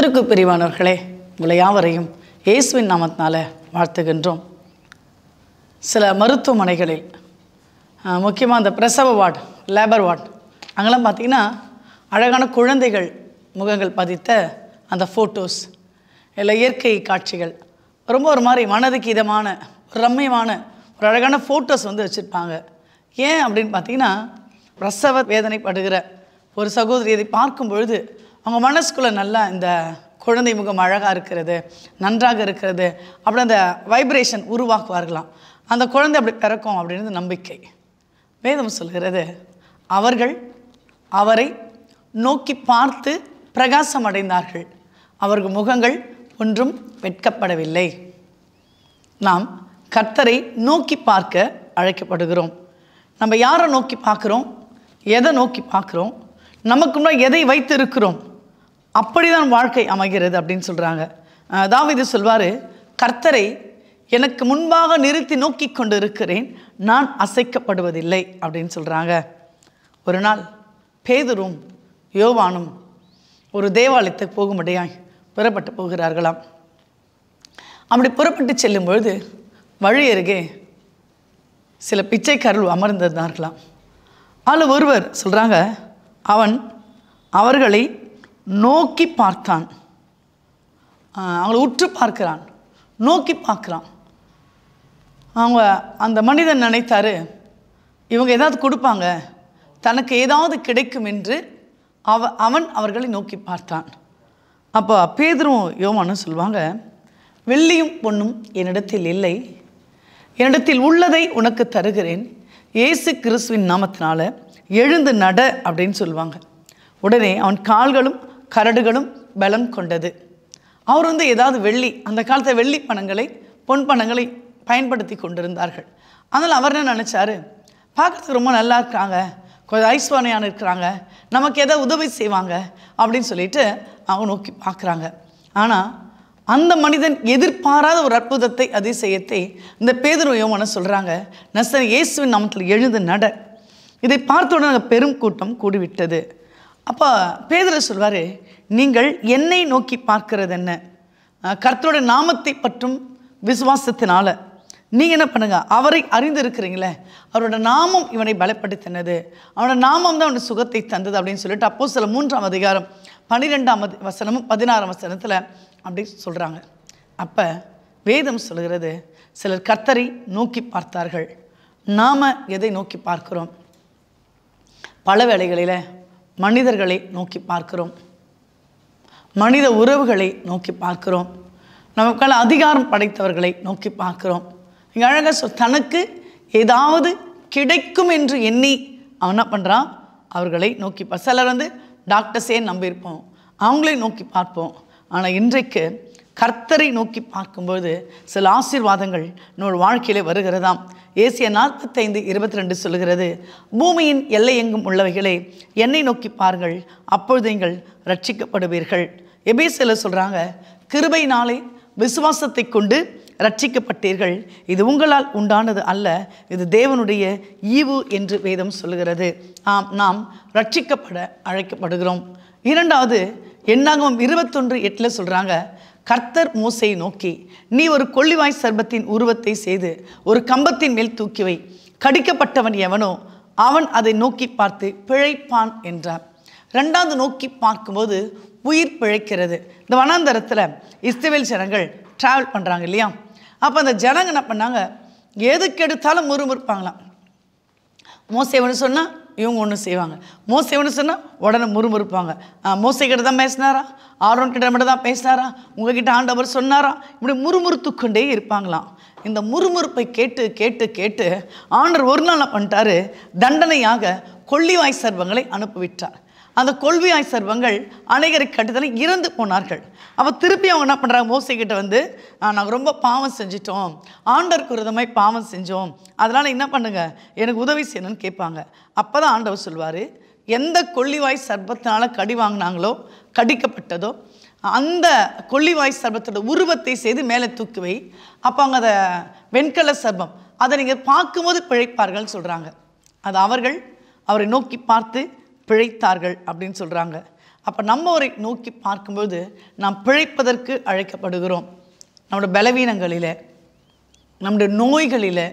கர்த்தருக்கு பிரியமானவர்களே, உங்களை யாவரையும் இயேசுவின் நாமத்தினால வாழ்த்துகின்றோம். சில மருத்துவமனைகளில் முக்கியமாக அந்த பிரசவ வார்டு, லேபர் வார்டு, அங்கெல்லாம் பார்த்திங்கன்னா அழகான குழந்தைகள் முகங்கள் பதித்த அந்த ஃபோட்டோஸ், இல்லை இயற்கை காட்சிகள், ரொம்ப ஒரு மாதிரி மனதுக்கு இதமான ஒரு ரம்மியமான ஒரு அழகான ஃபோட்டோஸ் வச்சுருப்பாங்க. ஏன் அப்படின்னு பார்த்திங்கன்னா, பிரசவ வேதனைப்படுகிற ஒரு சகோதரி இதை பார்க்கும் பொழுது அவங்க மனசுக்குள்ளே நல்லா இந்த குழந்தை முகம் அழகாக இருக்கிறது, நன்றாக இருக்கிறது, அப்படி அந்த வைப்ரேஷன் உருவாக்குவார்களாம். அந்த குழந்தை அப்படி பிறக்கும் அப்படின்றது நம்பிக்கை. வேதம் சொல்கிறது, அவர்கள் அவரை நோக்கி பார்த்து பிரகாசம் அடைந்தார்கள், அவர்கள் முகங்கள் ஒன்றும் வெட்கப்படவில்லை. நாம் கர்த்தரை நோக்கி பார்க்க அழைக்கப்படுகிறோம். நம்ம யாரை நோக்கி பார்க்குறோம், எதை நோக்கி பார்க்குறோம், நமக்கு முன்னாடி எதை வைத்து இருக்கிறோம், அப்படிதான் வாழ்க்கை அமைகிறது அப்படின்னு சொல்கிறாங்க. தாவீது சொல்வார், கர்த்தரை எனக்கு முன்பாக நிறுத்தி நோக்கி கொண்டு இருக்கிறேன், நான் அசைக்கப்படுவதில்லை அப்படின்னு சொல்கிறாங்க. ஒரு நாள் பேதுரும் யோவானும் ஒரு தேவாலயத்துக்கு போகும்படியாய் புறப்பட்டு போகிறார்களாம். அப்படி புறப்பட்டு செல்லும் பொழுது வழி அருகே சில பிச்சைக்காரர்கள் அமர்ந்திருந்தார்களாம். அதில் ஒருவர் சொல்கிறாங்க, அவன் அவர்களை நோக்கி பார்த்தான், அவங்கள உற்று பார்க்கிறான், நோக்கி பார்க்குறான். அவங்க அந்த மனிதன் நினைத்தாரு, இவங்க ஏதாவது கொடுப்பாங்க, தனக்கு ஏதாவது கிடைக்கும் என்று அவன் அவர்களை நோக்கி பார்த்தான். அப்போ பேதுரும் யோவானும் சொல்லுவாங்க, வெள்ளியும் பொன்னும் என்னிடத்தில் இல்லை, என்னிடத்தில் உள்ளதை உனக்கு தருகிறேன், இயேசு கிறிஸ்துவின் நாமத்தினால எழுந்து நட அப்படின்னு சொல்லுவாங்க. உடனே அவன் கால்களும் கரடுகளும் பலம் கொண்டது. அவர் ஏதாவது வெள்ளி, அந்த காலத்தில் வெள்ளி பணங்களை பொன் பணங்களை பயன்படுத்தி கொண்டிருந்தார்கள். அதனால் அவர் என்ன நினச்சாரு, பார்க்குறதுக்கு ரொம்ப நல்லா இருக்காங்க, கொஞ்சம் ஐஸ்வர்யான இருக்கிறாங்க, நமக்கு எதாவது உதவி செய்வாங்க அப்படின்னு சொல்லிட்டு அவங்க நோக்கி பார்க்குறாங்க. ஆனால் அந்த மனிதன் எதிர்பாராத ஒரு அற்புதத்தை, அதிசயத்தை இந்த பேதுரு யோவானும் சொல்கிறாங்க, நசரேயனாகிய இயேசுவின் நாமத்தில் எழுந்து நட. இதை பார்த்தவுடனே பெரும் கூட்டம் கூடிவிட்டது. அப்போ பேதுரு சொல்வார், நீங்கள் என்னை நோக்கி பார்க்கிறது என்ன, கர்த்தரோட நாமத்தை பற்றும் விசுவாசத்தினால நீங்கள் என்ன பண்ணுங்க, அவரை அறிந்திருக்கிறீங்களே, அவரோட நாமம் இவனை பலப்படுத்தினது, அவனோட நாமம் தான் அவனுக்கு சுகத்தை தந்தது அப்படின்னு சொல்லிட்டு அப்போஸ்தலர் 3ஆம் அதிகாரம் 12ஆம் வசனமும் 16ஆம் வசனத்தில் அப்படி சொல்கிறாங்க. அப்போ வேதம் சொல்கிறது, சிலர் கர்த்தரை நோக்கி பார்த்தார்கள். நாம் எதை நோக்கி பார்க்கிறோம்? பல வேளைகளில் மனிதர்களை நோக்கி பார்க்கிறோம், மனித உறவுகளை நோக்கி பார்க்கிறோம், நமக்கான அதிகாரம் படைத்தவர்களை நோக்கி பார்க்கிறோம். இங்கே அழகாக தனக்கு ஏதாவது கிடைக்கும் என்று எண்ணி அவன் என்ன பண்ணுறான், அவர்களை நோக்கி சிலர் டாக்டர்ஸே நம்பியிருப்போம், அவங்களே நோக்கி பார்ப்போம். ஆனால் இன்றைக்கு கர்த்தரை நோக்கி பார்க்கும்போது சில ஆசீர்வாதங்கள் நம்முடைய வாழ்க்கையிலே வருகிறதாம். ஏசியா 45:22 சொல்கிறது, பூமியின் எல்லை எங்கும் உள்ளவைகளே என்னை நோக்கி பாருங்கள், அப்பொழுது நீங்கள் ரட்சிக்கப்படுவீர்கள். எபேசியர் சொல்கிறாங்க, கிருபையினாலே விசுவாசத்தை கொண்டு ரட்சிக்கப்பட்டீர்கள், இது உங்களால் உண்டானது அல்ல, இது தேவனுடைய ஈவு என்று வேதம் சொல்லுகிறது. நாம் ரட்சிக்கப்பட அழைக்கப்படுகிறோம். இரண்டாவது, என்னாகமம் 21:8 சொல்கிறாங்க, கர்த்தர் மோசேயை நோக்கி, நீ ஒரு கொள்ளிவாய் சர்ப்பத்தின் உருவத்தை செய்து ஒரு கம்பத்தின் மேல் தூக்கி வை, கடிக்கப்பட்டவன் எவனோ அவன் அதை நோக்கி பார்த்து பிழைப்பான் என்றார். ரெண்டாவது நோக்கி பார்க்கும்போது உயிர் பிழைக்கிறது. இந்த வனாந்தரத்தில் இஸ்ரவேல் ஜனங்கள் ட்ராவல் பண்ணுறாங்க இல்லையா, அப்போ அந்த ஜனங்க என்ன பண்ணாங்க, எதுக்கு எடுத்தாலும் முறுமுறுப்பாங்களாம். மோசே ஒன்று சொன்னால் இவங்க ஒன்று செய்வாங்க, மோசே ஒன்று சொன்னால் உடனே முறுமுறுப்பாங்க. மோசே கிட்ட தான் பேசினாரா, ஆரோன் கிட்ட மட்டும் தான் பேசினாரா, உங்ககிட்ட ஆண்டவர் சொன்னாரா, இப்படி முறுமுறுத்து கொண்டே இருப்பாங்களாம். இந்த முறுமுறுப்பை கேட்டு கேட்டு கேட்டு ஆண்டவர் ஒரு நாள் என்ன பண்ணிட்டாரு, தண்டனையாக கொள்ளிவாய் சர்ப்பங்களை அனுப்பிவிட்டார். அந்த கொள்ளிவாய் சர்ப்பங்கள் அநேகரை கட்டுதலை இறந்து போனார்கள். அப்போ திருப்பி அவங்க என்ன பண்ணுறாங்க, மோசே கிட்ட நாங்கள் ரொம்ப பாவம் செஞ்சிட்டோம், ஆண்டவருக்கு விரோதமாய் பாவம் செஞ்சோம், அதனால் என்ன பண்ணுங்க, எனக்கு உதவி செய்யணும்னு கேட்பாங்க. அப்போ தான் ஆண்டவர் சொல்வார், எந்த கொள்ளிவாய் சர்ப்பத்தினால கடி வாங்கினாங்களோ, கடிக்கப்பட்டதோ, அந்த கொள்ளிவாய் சர்ப்பத்தோட உருவத்தை செய்து மேலே தூக்கி வை, அப்போ அங்கே அதை வெண்கல சர்ப்பம், அதை நீங்கள் பார்க்கும்போது பிழைப்பார்கள் சொல்கிறாங்க. அது அவரை நோக்கி பார்த்து பிழைத்தார்கள் அப்படின்னு சொல்கிறாங்க. அப்போ நம்மவரை நோக்கி பார்க்கும்போது நாம் பிழைப்பதற்கு அழைக்கப்படுகிறோம். நம்முடைய பலவீனங்களில், நம்முடைய நோய்களில்,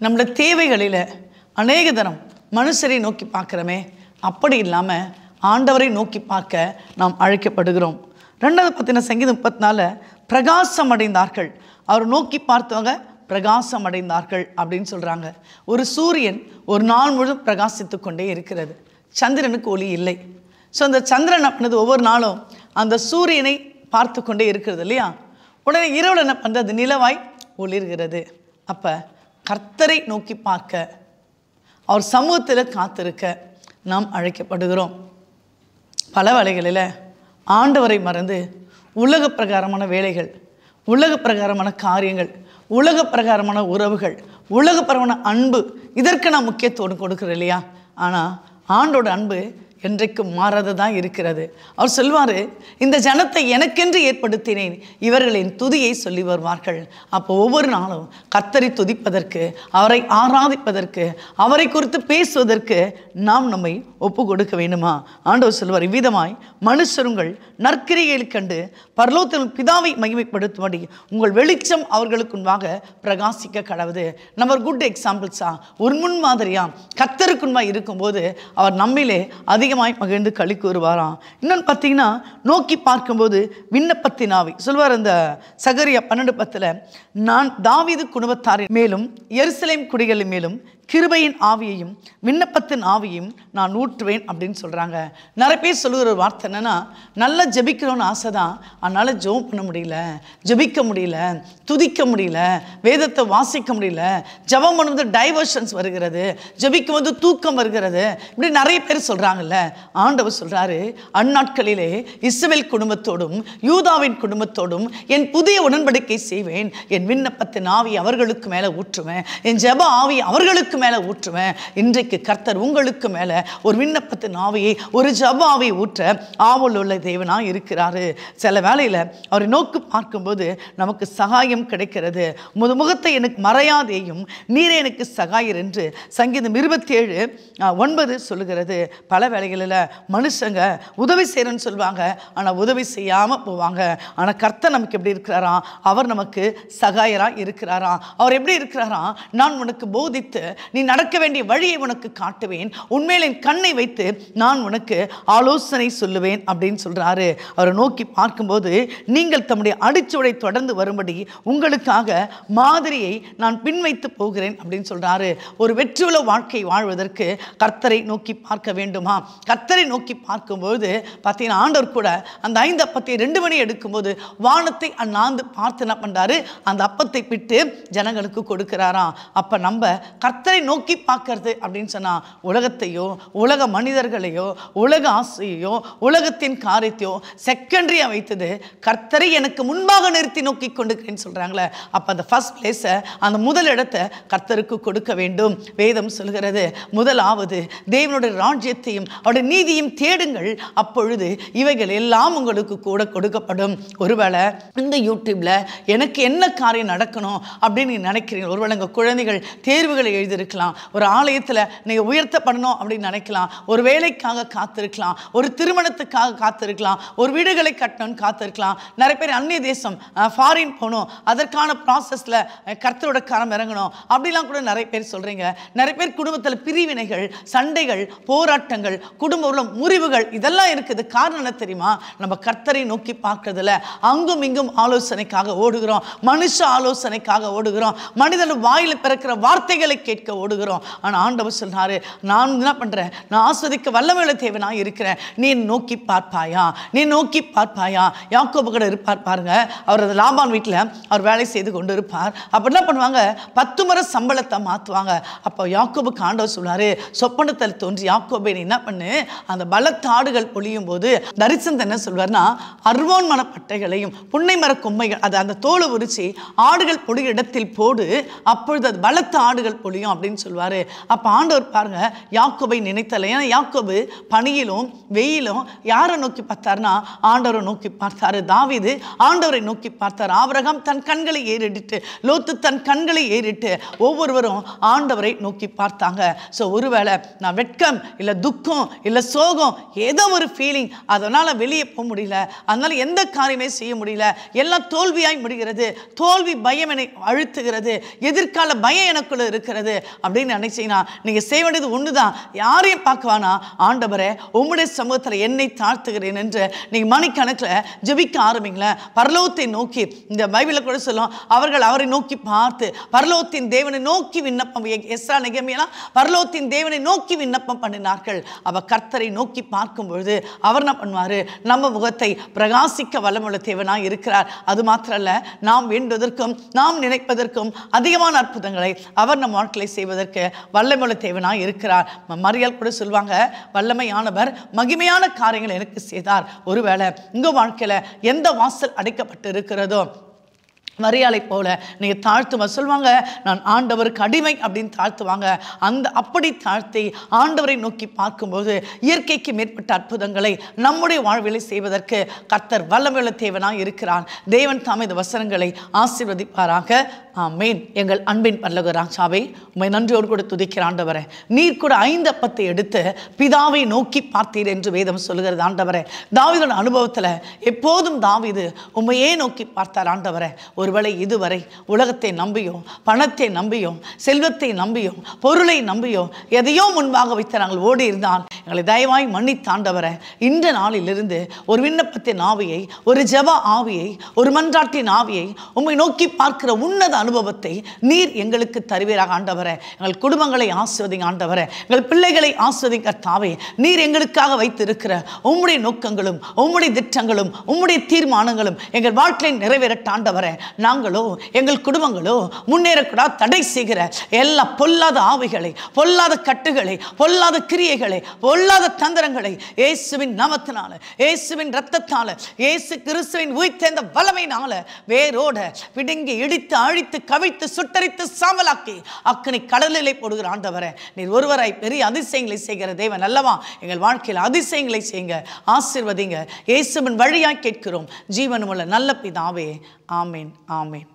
நம்முடைய தேவைகளில் அநேக தரம் மனுஷரை நோக்கி பார்க்குறோமே, அப்படி இல்லாமல் ஆண்டவரை நோக்கி பார்க்க நாம் அழைக்கப்படுகிறோம். 2வது பார்த்தீங்கன்னா சங்கீதம் 34 பிரகாசம் அடைந்தார்கள். அவர் நோக்கி பார்த்தவங்க பிரகாசம் அடைந்தார்கள் அப்படின்னு சொல்கிறாங்க. ஒரு சூரியன் ஒரு நாள் முழுவதும் பிரகாசித்து கொண்டே இருக்கிறது. சந்திரனுக்கு ஒளி இல்லை. ஸோ அந்த சந்திரன் அப்படின்றது ஒவ்வொரு நாளும் அந்த சூரியனை பார்த்து கொண்டே இருக்கிறது இல்லையா? உடனே இரவில் என்ன பண்ணுறது? நிலவாய் ஒளிர்கிறது. அப்போ கர்த்தரை நோக்கி பார்க்க, அவர் சமூகத்தில் காத்திருக்க நாம் அழைக்கப்படுகிறோம். பல வேளைகளில் ஆண்டவரை மறந்து உலக பிரகாரமான வேலைகள், உலக பிரகாரமான காரியங்கள், உலக பிரகாரமான உறவுகள், உலக பிரகாரமான அன்பு, இதற்கு நான் முக்கியத்துவம் கொடுக்குறேன் இல்லையா? ஆனால் ஆண்டோட அன்பு என்றைக்கும் மாறாததான் இருக்கிறது. அவர் சொல்வார், இந்த ஜனத்தை எனக்கென்று ஏற்படுத்தினேன், இவர்களின் துதியை சொல்லி வருவார்கள். அப்போ ஒவ்வொரு நாளும் கர்த்தரை துதிப்பதற்கு, அவரை ஆராதிப்பதற்கு, அவரை குறித்து பேசுவதற்கு நாம் நம்மை ஒப்பு கொடுக்க வேண்டுமா? ஆண்டவர் சொல்வார், இவ்விதமாய் மனுஷருங்கள் நற்கிரியை கண்டு பரலோகத்தில் பிதாவை மகிமைப்படுத்தும்படி உங்கள் வெளிச்சம் அவர்களுக்கு முன்பாக பிரகாசிக்க கடவுது. நம்ம குட் எக்ஸாம்பிள்ஸா, ஒரு முன்மாதிரியா கர்த்தருக்குன்பாக இருக்கும்போது அவர் நம்மிலே அதிகமாய் மகிழ்ந்து களி கூறுவாராம். இன்னொன்று பார்த்தீங்கன்னா, நோக்கி பார்க்கும்போது விண்ணப்பத்தின் ஆவி சொல்வார். அந்த சகரியா 12:10 நான் தாவீது குடும்பத்தாரின் மேலும் எருசலேம் குடிகளின் மேலும் கிருபையின் ஆவியையும் விண்ணப்பத்தின் ஆவியையும் நான் ஊற்றுவேன் அப்படின்னு சொல்கிறாங்க. நிறைய பேர் சொல்லுகிற ஒரு வார்த்தை என்னென்னா, நல்லா ஜெபிக்கணும்னு ஆசை தான், அதனால் ஜெபம் பண்ண முடியல, ஜெபிக்க முடியல, துதிக்க முடியல, வேதத்தை வாசிக்க முடியல, ஜெபம் பண்ணும்போது டைவர்ஷன்ஸ் வருகிறது, ஜெபிக்கும் போது தூக்கம் வருகிறது, இப்படி நிறைய பேர் சொல்கிறாங்கல்ல. ஆண்டவர் சொல்கிறாரு, அந்நாட்களிலே இஸ்ரவேல் குடும்பத்தோடும் யூதாவின் குடும்பத்தோடும் என் புதிய உடன்படிக்கை செய்வேன், என் விண்ணப்பத்தின் ஆவி அவர்களுக்கு மேலே ஊற்றுவேன், என் ஜெப ஆவி அவர்களுக்கு மேலே ஊற்றுவேன். இன்றைக்கு கர்த்தர் உங்களுக்கு மேலே ஒரு விண்ணப்பத்தின் ஆவியை, ஒரு ஜெப ஆவியை ஊற்ற ஆவல் உள்ள தேவனாக இருக்கிறாரு. சில வேளையில் அவரை நோக்கி பார்க்கும்போது நமக்கு சகாயம் கிடைக்கிறது. முகத்தை எனக்கு மறையாதேயும் நீரே எனக்கு சகாயர் என்று சங்கீதம் 27:9 சொல்லுகிறது. பல வேளைகளில் மனுஷங்க உதவி செய்யணும்னு சொல்லுவாங்க, ஆனால் உதவி செய்யாமல் போவாங்க. ஆனால் கர்த்தர் நமக்கு எப்படி இருக்கிறாராம்? அவர் நமக்கு சகாயராக இருக்கிறாராம். அவர் எப்படி இருக்கிறாராம்? நான் உனக்கு போதித்து நீ நடக்க வேண்டிய வழியை உனக்கு காட்டுவேன், உண்மையில் என் கண்ணை வைத்து நான் உனக்கு ஆலோசனை சொல்லுவேன் அப்படின்னு சொல்றாரு. அவரை நோக்கி பார்க்கும்போது, நீங்கள் தம்முடைய அடிச்சுவடை தொடர்ந்து வரும்படி உங்களுக்காக மாதிரியை நான் பின்வைத்து போகிறேன் அப்படின்னு சொல்றாரு. ஒரு வெற்றியுள்ள வாழ்க்கை வாழ்வதற்கு கர்த்தரை நோக்கி பார்க்க வேண்டுமா? கர்த்தரை நோக்கி பார்க்கும்போது பார்த்தீங்கன்னா, ஆண்டவர் கூட அந்த 5 அப்பத்தை 2 மணி எடுக்கும்போது வானத்தை அண்ணாந்து பார்த்து என்ன பண்றாரு? அந்த அப்பத்தை பிட்டு ஜனங்களுக்கு கொடுக்கிறாராம். அப்ப நம்ம கர்த்தரை நோக்கி பார்க்கிறது அப்படின்னு சொன்னா, உலகத்தையோ உலக மனிதர்களையோ உலக ஆசையோ உலகத்தின் காரியத்தையோ செகண்டரியா வைத்தது கர்த்தரை எனக்கு முன்பாக நிறுத்தி நோக்கி கொண்டிருக்கிறேன்னு சொல்றாங்களே. அப்ப அந்த ஃபர்ஸ்ட் பிளேஸை, அந்த முதல் இடத்தை கர்த்தருக்கு கொடுக்க வேண்டும். வேதம் சொல்கிறது, முதலாவது தேவனுடைய ராஜ்யத்தையும் அவருடைய நீதியும் தேடுங்கள், அப்பொழுது இவைகள் எல்லாம் உங்களுக்கு கூட கொடுக்கப்படும். ஒருவேளை இந்த யூடியூப்ல எனக்கு என்ன காரியம் நடக்கணும் அப்படின்னு நினைக்கிறீங்க. ஒருவேளை உங்கள் குழந்தைகள் தேர்வுகளை எழுதியிருக்கலாம், ஒரு ஆலயத்தில் நீங்கள் உயர்த்தப்படணும் அப்படின்னு நினைக்கலாம், ஒரு வேலைக்காக காத்திருக்கலாம், ஒரு திருமணத்துக்காக காத்திருக்கலாம், ஒரு வீடுகளை கட்டணும்னு காத்திருக்கலாம். நிறைய பேர் அந்நிய தேசம் ஃபாரின் போகணும், அதற்கான ப்ராசஸில் கர்த்தரோட கரம் இறங்கணும் அப்படிலாம் கூட நிறைய பேர் சொல்கிறீங்க. நிறைய பேர் குடும்பத்தில் பிரிவினைகள், சண்டைகள், போராட்டங்கள், குடும்ப முறிவுகள் இதெல்லாம் இருக்குது. காரணம் என்ன தெரியுமா? நம்ம கர்த்தரை நோக்கி பார்க்கறதில்ல. அங்கும் இங்கும் ஆலோசனைக்காக ஓடுகிறோம், மனுஷ ஆலோசனைக்காக ஓடுகிறோம், மனிதன் வாயில் பிறக்கிற வார்த்தைகளை கேட்க ஓடுகிறோம். ஆனால் ஆண்டவர் சொல்றாரு, நான் என்ன பண்றேன்? நான் ஆஸ்வதிக்க வல்லமையுள்ள தேவனாக இருக்கிறேன், நீ நோக்கி பார்ப்பாயா? நீ நோக்கி பார்ப்பாயா? யாக்கோபு கூட இருப்பார் பாருங்க, அவர் லாபான் வீட்டில் அவர் வேலை செய்து கொண்டு இருப்பார். அப்போ என்ன பண்ணுவாங்க? 10 முறை சம்பளத்தை மாற்றுவாங்க. அப்போ யாக்கோபுக்கு ஆண்டவர் சொல்றாரு, சொப்பனத்தில் தோன்றி யாக்கோபே நீ என்ன பண்ணு, அந்த பலத்தாடுகள் பொழியும் போது தரிசனத்தை என்ன சொல்வார்னா, அர்வோன் மர பட்டைகளையும் புன்னை மர கொம்மைகள், அது அந்த தோலை உரிச்சி ஆடுகள் பொழிய இடத்தில் போடு, அப்பொழுது அது பலத்த ஆடுகள் பொழியும் அப்படின்னு அப்படின்னு சொல்லுவார். அப்போ ஆண்டவர் பாருங்க யாக்கோபை நினைத்தல. ஏன்னா யாக்கோபு பனியிலும் வெயிலும் யாரை நோக்கி பார்த்தாருன்னா ஆண்டவரை நோக்கி பார்த்தாரு. தாவீது ஆண்டவரை நோக்கி பார்த்தார். ஆபிரகாம் தன் கண்களை ஏறிட்டு, லோத்து தன் கண்களை ஏறிட்டு ஒவ்வொருவரும் ஆண்டவரை நோக்கி பார்த்தாங்க. ஸோ ஒருவேளை நான் வெட்கம் இல்லை துக்கம் இல்லை சோகம் ஏதோ ஒரு ஃபீலிங், அதனால் வெளியே போக முடியல, அதனால் எந்த காரியமே செய்ய முடியல, எல்லாம் தோல்வியாய் முடிகிறது, தோல்வி பயம் என்னை அழுத்துகிறது, எதிர்கால பயம் எனக்குள்ள இருக்கிறது அப்படின்னு நினைச்சீங்கன்னா நீங்கள் செய்ய வேண்டியது ஒன்று தான். யாரையும் பார்க்கவானா ஆண்டவரே உம்முடைய சமூகத்தில் என்னை தாழ்த்துகிறேன் என்று நீங்கள் மணிக்கணக்கில் ஜெபிக்க ஆரம்பிங்களேன். பரலோகத்தை நோக்கி, இந்த பைபிளில் கூட சொல்லும், அவர்கள் அவரை நோக்கி பார்த்து பரலோகத்தின் தேவனை நோக்கி விண்ணப்பம், எஸ்ரா நெகேமியா பரலோகத்தின் தேவனை நோக்கி விண்ணப்பம் பண்ணினார்கள். அவ கர்த்தரை நோக்கி பார்க்கும் பொழுது அவர் என்ன பண்ணுவார்? நம்ம முகத்தை பிரகாசிக்க வல்லமுள்ள தேவனாய் இருக்கிறார். அது மாத்திரம் அல்ல, நாம் வேண்டுவதற்கும் நாம் நினைப்பதற்கும் அதிகமான அற்புதங்களை அவர் நம் வாழ்க்கையை செய்வதற்கு வல்லமுள்ள தேவனாய் இருக்கிறார். மரியாள் கூட சொல்லுவாங்க, வல்லமையானவர் மகிமையான காரியங்கள் எனக்கு செய்தார். ஒருவேளை உங்க வாழ்க்கையில எந்த வாசல் அடைக்கப்பட்டு இருக்கிறதோ மரியாதை போல நீங்கள் தாழ்த்துவ சொல்லுவாங்க, நான் ஆண்டவருக்கு அடிமை அப்படின்னு தாழ்த்துவாங்க. அப்படி தாழ்த்தி ஆண்டவரை நோக்கி பார்க்கும்போது இயற்கைக்கு மேற்பட்ட அற்புதங்களை நம்முடைய வாழ்விலை செய்வதற்கு கர்த்தர் வல்லமையுள்ள தேவனாய் இருக்கிறார். தேவன் தாமே இந்த வசனங்களை ஆசீர்வதிப்பாராக. ஆமென். எங்கள் அன்பின் பரலோக ராஜாவே, உம்மை நன்றியோடு கூட துதிக்கிற ஆண்டவரே, நீர் கூட 5 அப்பத்தை எடுத்து பிதாவை நோக்கி பார்த்தீர் என்று வேதம் சொல்லுகிறது. ஆண்டவரே, தாவீதோட அனுபவத்தில் எப்போதும் தாவீது உம்மையே நோக்கி பார்த்தார். ஆண்டவரே, ஒருவேளை இதுவரை உலகத்தை நம்பியும் பணத்தை நம்பியும் செல்வத்தை நம்பியும் பொருளை நம்பியும் எதையோ முன்பாக வைத்து நாங்கள் ஓடி இருந்தால் எங்களை தயவாய் மன்னித்தாண்டவரை, இந்த நாளிலிருந்து ஒரு விண்ணப்பத்தின் ஆவியை, ஒரு ஜெப ஆவியை, ஒரு மன்றாட்டின் ஆவியை, உம்மை நோக்கி பார்க்கிற உன்னத அனுபவத்தை நீர் எங்களுக்கு தருவீராக. ஆண்டவரை, எங்கள் குடும்பங்களை ஆஸ்வதிங்க. ஆண்டவரை, எங்கள் பிள்ளைகளை ஆஸ்வதிங்க. கர்த்தாவே, நீர் எங்களுக்காக வைத்திருக்கிற உம்முடைய நோக்கங்களும் உம்முடைய திட்டங்களும் உம்முடைய தீர்மானங்களும் எங்கள் வாழ்க்கையில் நிறைவேறட்டாண்டவரை, நாங்களோ எங்கள் குடும்பங்களோ முன்னேறக்கூடாது தடை செய்கிற எல்லா பொல்லாத ஆவிகளை, பொல்லாத கட்டுகளை, பொல்லாத கிரியைகளை, பொல்லாத தந்திரங்களை இயேசுவின் நாமத்தினால, இயேசுவின் இரத்தத்தால, இயேசு கிறிஸ்துவின் உயிர்த்தெழுந்த வல்லமையினால வேரோட பிடுங்கி இடித்து அழித்து கவிழ்த்து சுட்டரித்து சாம்பலாக்கி அக்கினி கடலிலே போடுகிற ஆண்டவரே, நீர் ஒருவராய் பெரிய அதிசயங்களை செய்கிற தேவன் அல்லவா. எங்கள் வாழ்க்கையில் அதிசயங்களை செய்யுங்க, ஆசீர்வதிங்க. இயேசுவின் வழியாய் கேட்கிறோம் ஜீவனுமுள்ள நல்ல பிதாவே. ஆமேன், ஆமேன்.